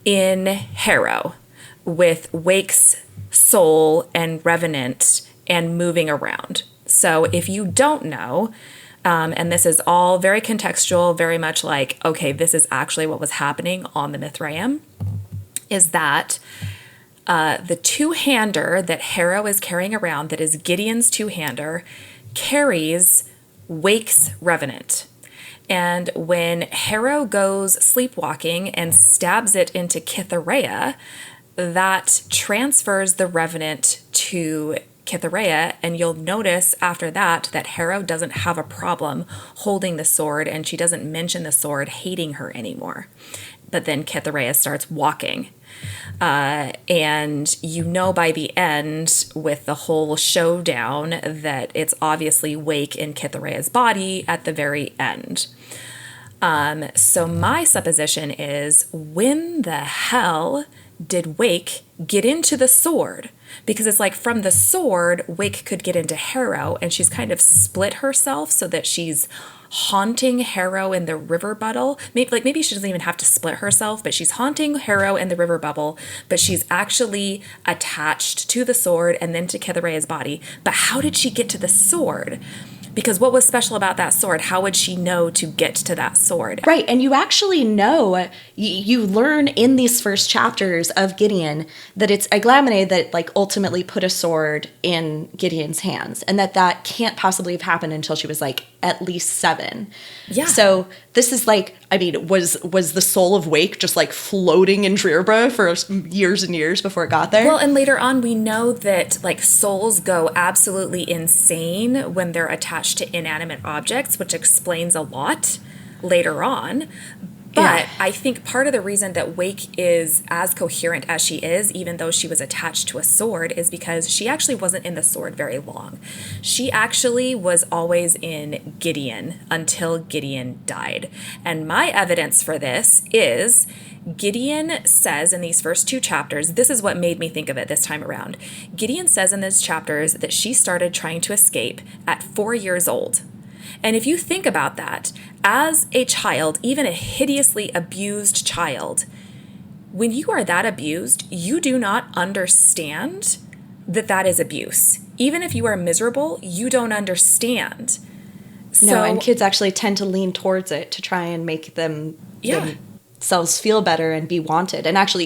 in Harrow with Wake's soul and revenant and moving around. So if you don't know, and this is all very contextual, very much like, okay, this is actually what was happening on the Mithraeum, is that the two-hander that Harrow is carrying around, that is Gideon's two-hander, carries Wake's revenant. And when Harrow goes sleepwalking and stabs it into Cytherea, that transfers the revenant to Cytherea, and you'll notice after that Harrow doesn't have a problem holding the sword, and she doesn't mention the sword hating her anymore. But then Cytherea starts walking. And you know by the end with the whole showdown that it's obviously Wake in Cytherea's body at the very end. So my supposition is, when the hell did Wake get into the sword? Because it's like from the sword, Wake could get into Harrow, and she's kind of split herself so that she's haunting Harrow in the river bubble. Maybe she doesn't even have to split herself, but she's haunting Harrow in the river bubble, but she's actually attached to the sword and then to Cytherea's body. But how did she get to the sword? Because what was special about that sword? How would she know to get to that sword? Right, and you actually know, you learn in these first chapters of Gideon that it's Aglamene that like ultimately put a sword in Gideon's hands, and that can't possibly have happened until she was like at least 7. Yeah. So this is like, I mean, was the soul of Wake just like floating in Drearburgh for years and years before it got there? Well, and later on we know that like souls go absolutely insane when they're attached to inanimate objects, which explains a lot later on. But Yeah. I think part of the reason that Wake is as coherent as she is, even though she was attached to a sword, is because she actually wasn't in the sword very long. She actually was always in Gideon until Gideon died. And my evidence for this is Gideon says in these first 2 chapters, this is what made me think of it this time around. Gideon says in those chapters that she started trying to escape at 4 years old. And if you think about that, as a child, even a hideously abused child, when you are that abused, you do not understand that that is abuse. Even if you are miserable, you don't understand. No, and kids actually tend to lean towards it to try and make themselves feel better and be wanted. And actually,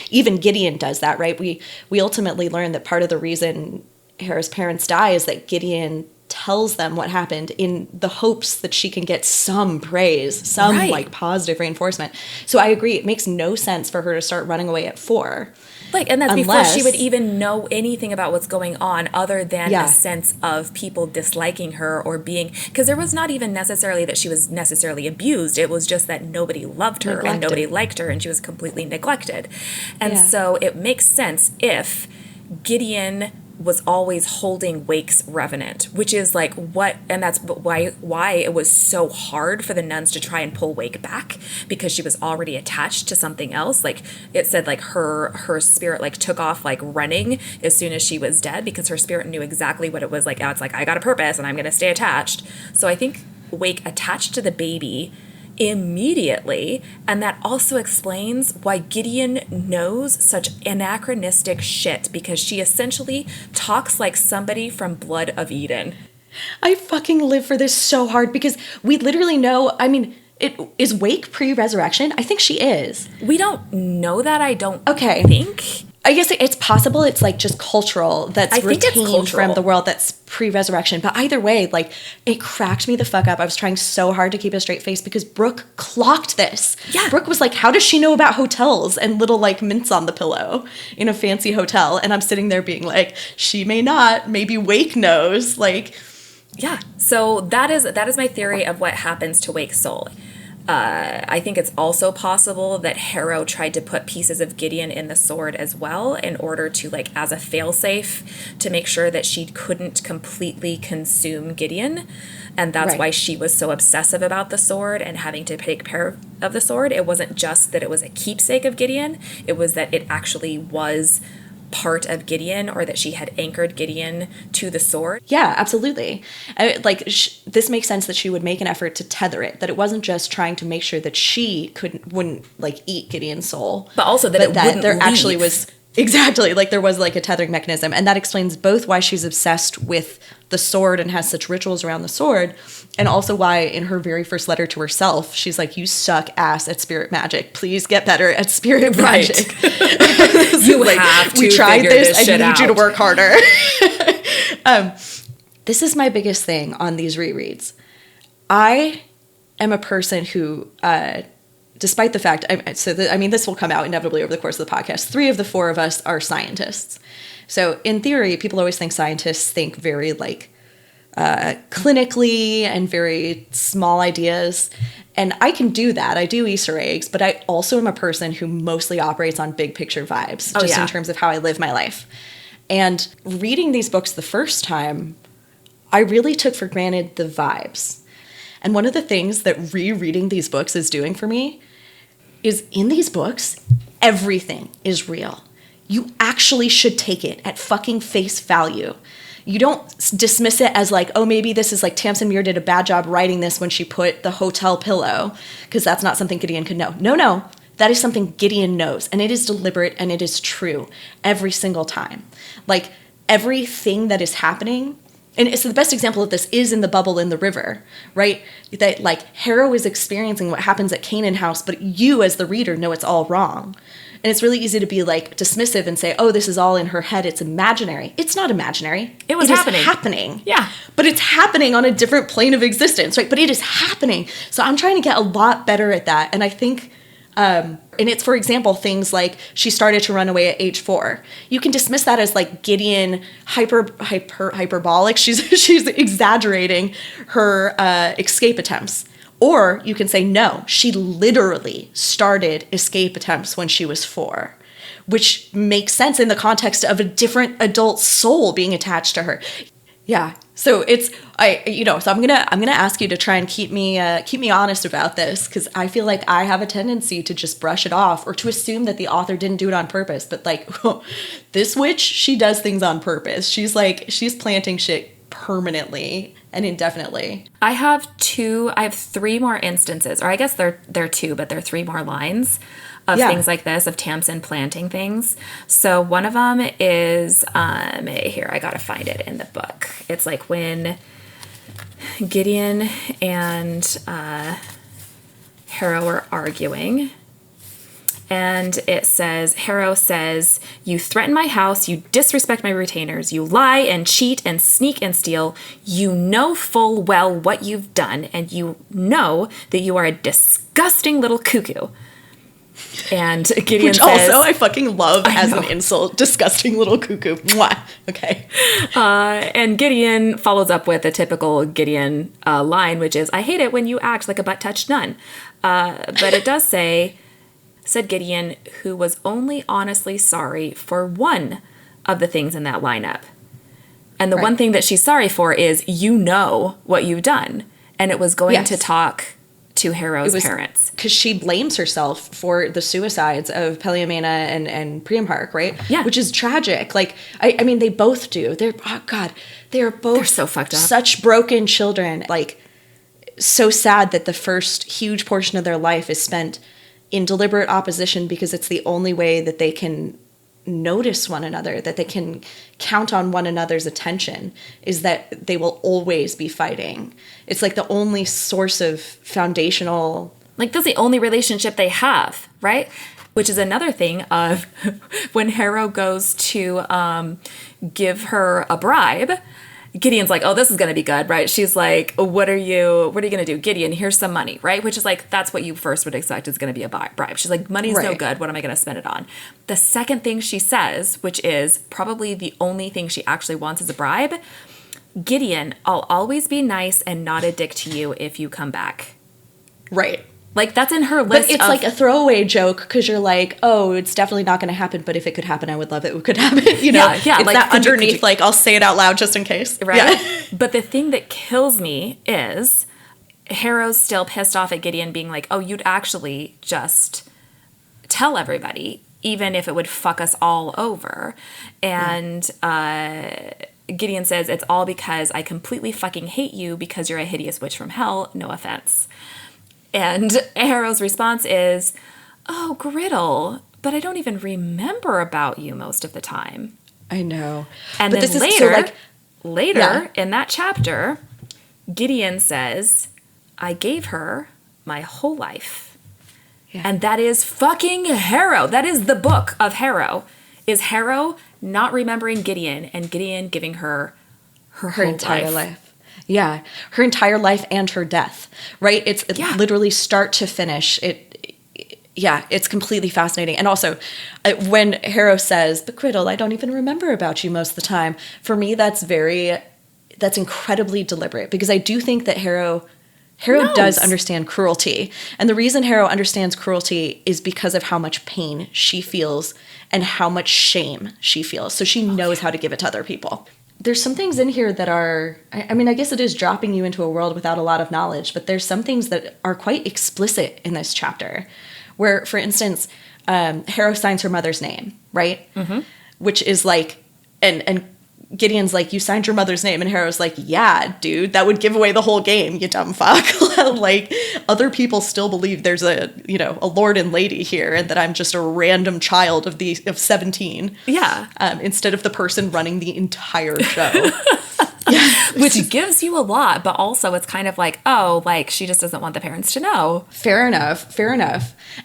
even Gideon does that, right? We ultimately learn that part of the reason Hera's parents die is that Gideon tells them what happened in the hopes that she can get some praise, some like positive reinforcement. So I agree, it makes no sense for her to start running away at 4. Like, and that's before she would even know anything about what's going on other than a sense of people disliking her or being, because there was not even necessarily that she was necessarily abused. It was just that nobody loved her and nobody liked her and she was completely neglected. And so it makes sense if Gideon was always holding Wake's revenant, which is like what, and that's why it was so hard for the nuns to try and pull Wake back, because she was already attached to something else. Like it said, like her spirit like took off like running as soon as she was dead, because her spirit knew exactly what it was like. It's like, I got a purpose and I'm going to stay attached. So I think Wake attached to the baby immediately, and that also explains why Gideon knows such anachronistic shit, because she essentially talks like somebody from Blood of Eden. I fucking live for this so hard, because we literally know, I mean, is Wake pre-resurrection? I think she is. We don't know that, I don't think. I guess it's possible it's like just cultural that's retained from the world that's pre-resurrection. But either way, like, it cracked me the fuck up. I was trying so hard to keep a straight face because Brooke clocked this. Yeah. Brooke was like, how does she know about hotels and little like mints on the pillow in a fancy hotel? And I'm sitting there being like, she may not, maybe Wake knows. Like, yeah. So that is my theory of what happens to Wake's soul. I think it's also possible that Harrow tried to put pieces of Gideon in the sword as well in order to, like, as a failsafe to make sure that she couldn't completely consume Gideon. And that's why she was so obsessive about the sword and having to take care of the sword. It wasn't just that it was a keepsake of Gideon. It was that it actually was part of Gideon, or that she had anchored Gideon to the sword. Yeah, absolutely. This makes sense that she would make an effort to tether it, that it wasn't just trying to make sure that she wouldn't like eat Gideon's soul, but also that there actually was exactly like there was like a tethering mechanism. And that explains both why she's obsessed with the sword and has such rituals around the sword, and also why in her very first letter to herself she's like, you suck ass at spirit magic, please get better at spirit magic. You like, have to we tried this, I need out. you to work harder. This is my biggest thing on these rereads. I am a person who despite the fact, this will come out inevitably over the course of the podcast, 3 of the 4 of us are scientists. So in theory, people always think scientists think very like clinically and very small ideas. And I can do that. I do Easter eggs, but I also am a person who mostly operates on big picture vibes, in terms of how I live my life. And reading these books the first time, I really took for granted the vibes. And one of the things that rereading these books is doing for me is in these books, everything is real. You actually should take it at fucking face value. You don't dismiss it as like, oh, maybe this is like Tamsin Muir did a bad job writing this when she put the hotel pillow, because that's not something Gideon could know. No, that is something Gideon knows, and it is deliberate and it is true every single time. Like everything that is happening, and so the best example of this is in the bubble in the river, right? That like Harrow is experiencing what happens at Canaan House, but you as the reader know it's all wrong. And it's really easy to be like dismissive and say, oh, this is all in her head. It's imaginary. It's not imaginary. It is happening. Yeah. But it's happening on a different plane of existence, right? But it is happening. So I'm trying to get a lot better at that. And I think, and it's, for example, things like she started to run away at age 4. You can dismiss that as like Gideon hyperbolic. She's exaggerating her escape attempts. Or you can say, no, she literally started escape attempts when she was 4, which makes sense in the context of a different adult soul being attached to her. Yeah. So so I'm gonna ask you to try and keep me honest about this, because I feel like I have a tendency to just brush it off or to assume that the author didn't do it on purpose. But like this witch, she does things on purpose. She's planting shit permanently and indefinitely. I have 3 more instances, or I guess they're 2, but they're 3 more lines of things like this, of Tamsin planting things. So one of them is, here, I gotta find it in the book. It's like when Gideon and Harrow are arguing, And it says, Harrow says, "You threaten my house, you disrespect my retainers, you lie and cheat and sneak and steal. You know full well what you've done, and you know that you are a disgusting little cuckoo." And Gideon Which says... also I fucking love as an insult. Disgusting little cuckoo. Mwah. Okay. And Gideon follows up with a typical Gideon line, which is, "I hate it when you act like a butt-touched nun." But it does say... said Gideon, who was only honestly sorry for one of the things in that lineup. And the one thing that she's sorry for is, you know what you've done. And it was going to talk to Harrow's parents. Because she blames herself for the suicides of Peliamena and Priamhark, right? Yeah. Which is tragic. Like, I mean, they both do. They're both so fucked up. Such broken children. Like, so sad that the first huge portion of their life is spent in deliberate opposition because it's the only way that they can notice one another, that they can count on one another's attention, is that they will always be fighting. It's like the only source of foundational... Like, that's the only relationship they have, right? Which is another thing of when Harrow goes to give her a bribe, Gideon's like, "Oh, this is going to be good," right? She's like, what are you going to do? Gideon, here's some money, right? Which is like, that's what you first would expect is going to be a bribe. She's like, money's no good. What am I going to spend it on? The second thing she says, which is probably the only thing she actually wants as a bribe, "Gideon, I'll always be nice and not a dick to you if you come back." Right. Like, that's in her list. But it's like a throwaway joke because you're like, oh, it's definitely not going to happen, but if it could happen, I would love it could happen. You know? Yeah. It's like, that underneath, like, I'll say it out loud just in case. Right? Yeah. But the thing that kills me is Harrow's still pissed off at Gideon being like, "Oh, you'd actually just tell everybody, even if it would fuck us all over." And Gideon says, "It's all because I completely fucking hate you because you're a hideous witch from hell. No offense." And Harrow's response is, "Oh, Griddle, but I don't even remember about you most of the time." I know. And but then this later, is so later in that chapter, Gideon says, "I gave her my whole life." Yeah. And that is fucking Harrow. That is the book of Harrow. Is Harrow not remembering Gideon and Gideon giving her her whole entire life. Yeah, her entire life and her death, right? It's literally start to finish. It's completely fascinating. And also, when Harrow says, "But Griddle, I don't even remember about you most of the time," for me, that's incredibly deliberate because I do think that Harrow does understand cruelty. And the reason Harrow understands cruelty is because of how much pain she feels and how much shame she feels. So she knows how to give it to other people. There's some things in here that are, I mean, I guess it is dropping you into a world without a lot of knowledge, but there's some things that are quite explicit in this chapter where, for instance, Harrow signs her mother's name, right? Mm-hmm. Which is like, and Gideon's like, "You signed your mother's name," and Harrow's like, "Yeah, dude, that would give away the whole game, you dumb fuck." Like, other people still believe there's a lord and lady here, and that I'm just a random child of 17. Yeah. Instead of the person running the entire show. Yeah. Which gives you a lot, but also it's kind of like, oh, like, she just doesn't want the parents to know. Fair enough.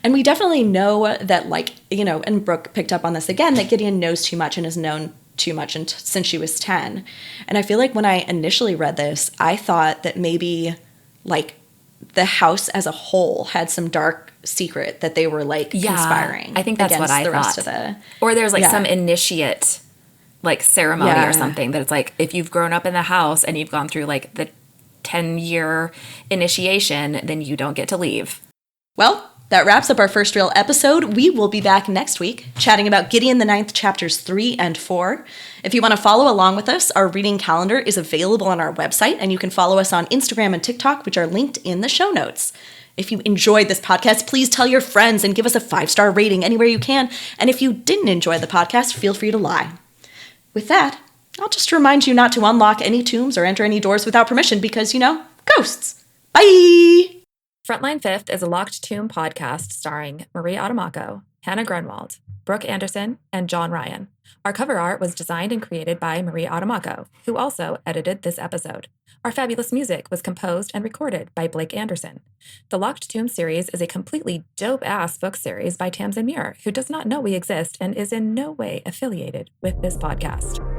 And we definitely know that, like, and Brooke picked up on this again, that Gideon knows too much and has known too much since she was 10. And I feel like when I initially read this, I thought that maybe, like, the house as a whole had some dark secret that they were, like, conspiring. I think that's what I thought. Or there's, like, some initiate, like, ceremony or something that it's like, if you've grown up in the house and you've gone through, like, the 10-year initiation, then you don't get to leave. Well, that wraps up our first real episode. We will be back next week chatting about Gideon the Ninth, chapters 3 and 4. If you want to follow along with us, our reading calendar is available on our website, and you can follow us on Instagram and TikTok, which are linked in the show notes. If you enjoyed this podcast, please tell your friends and give us a 5-star rating anywhere you can. And if you didn't enjoy the podcast, feel free to lie. With that, I'll just remind you not to unlock any tombs or enter any doors without permission because, ghosts. Bye! Frontline Fifth is a Locked Tomb podcast starring Maria Adamaco, Hannah Grunwald, Brooke Anderson, and John Ryan. Our cover art was designed and created by Marie Automaco, who also edited this episode. Our fabulous music was composed and recorded by Blake Anderson. The Locked Tomb series is a completely dope-ass book series by Tamsin Muir, who does not know we exist and is in no way affiliated with this podcast.